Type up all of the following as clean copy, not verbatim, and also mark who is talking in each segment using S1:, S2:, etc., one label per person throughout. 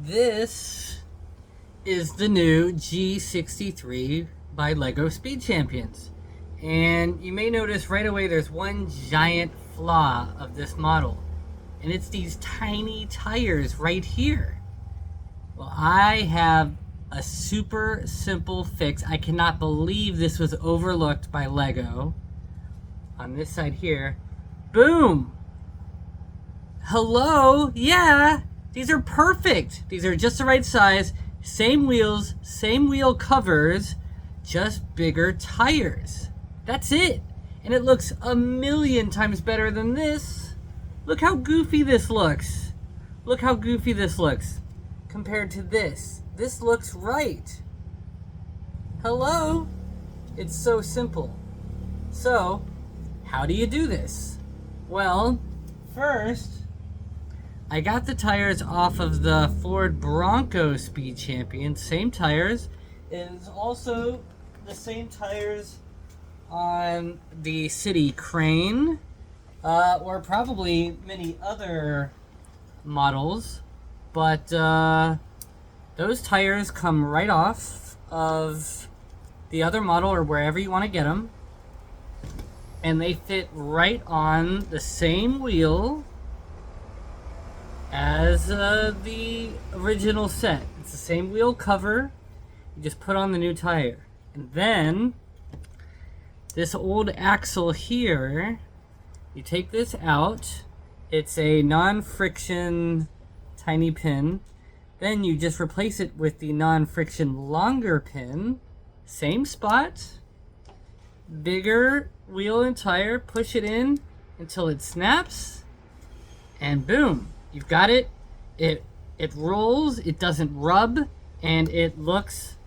S1: This is the new G63 by LEGO Speed Champions. And you may notice right away there's one giant flaw of this model. And it's these tiny tires right here. Well, I have a super simple fix. I cannot believe this was overlooked by LEGO. On this side here, boom! Hello? Yeah! These are perfect! These are just the right size, same wheels, same wheel covers, just bigger tires. That's it! And it looks a million times better than this. Look how goofy this looks. Look how goofy this looks compared to this. This looks right. Hello? It's so simple. So, how do you do this? Well, first, I got the tires off of the Ford Bronco Speed Champion. Same tires. It is also the same tires on the City Crane, or probably many other models. But those tires come right off of the other model or wherever you want to get them. And they fit right on the same wheel as the original set. It's the same wheel cover. You just put on the new tire. And then this old axle here, you take this out. It's a non-friction tiny pin. Then you just replace it with the non-friction longer pin. Same spot. Bigger wheel and tire. Push it in until it snaps. And boom. You've got it. It rolls. It doesn't rub. And it looks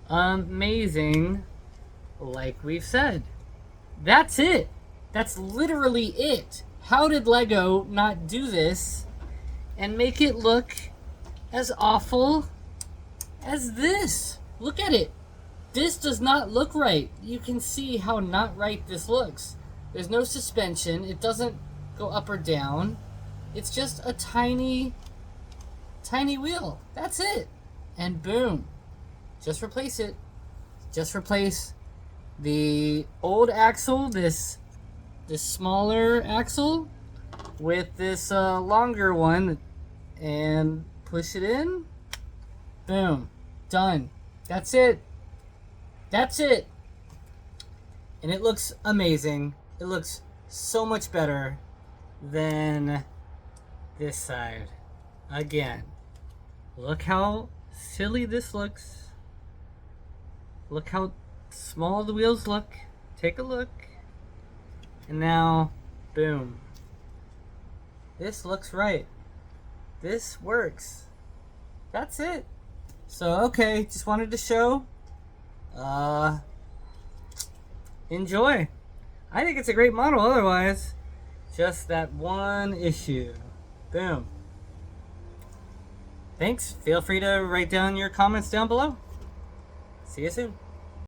S1: amazing, like we've said. That's it. That's literally it. How did LEGO not do this and make it look as awful as this? Look at it. This does not look right. You can see how not right this looks. There's no suspension. It doesn't go up or down. It's just a tiny wheel. That's it. And boom. Just replace it. Just replace the old axle, this smaller axle, with this longer one, and push it in. Boom. Done. That's it. That's it. And it looks amazing. It looks so much better than this side. Again, look how silly this looks. Look how small the wheels look. Take a look. And now, boom. This looks right. This works. That's it. So, okay, just wanted to show. Enjoy. I think it's a great model otherwise. Just that one issue. Boom. Thanks. Feel free to write down your comments down below. See you soon.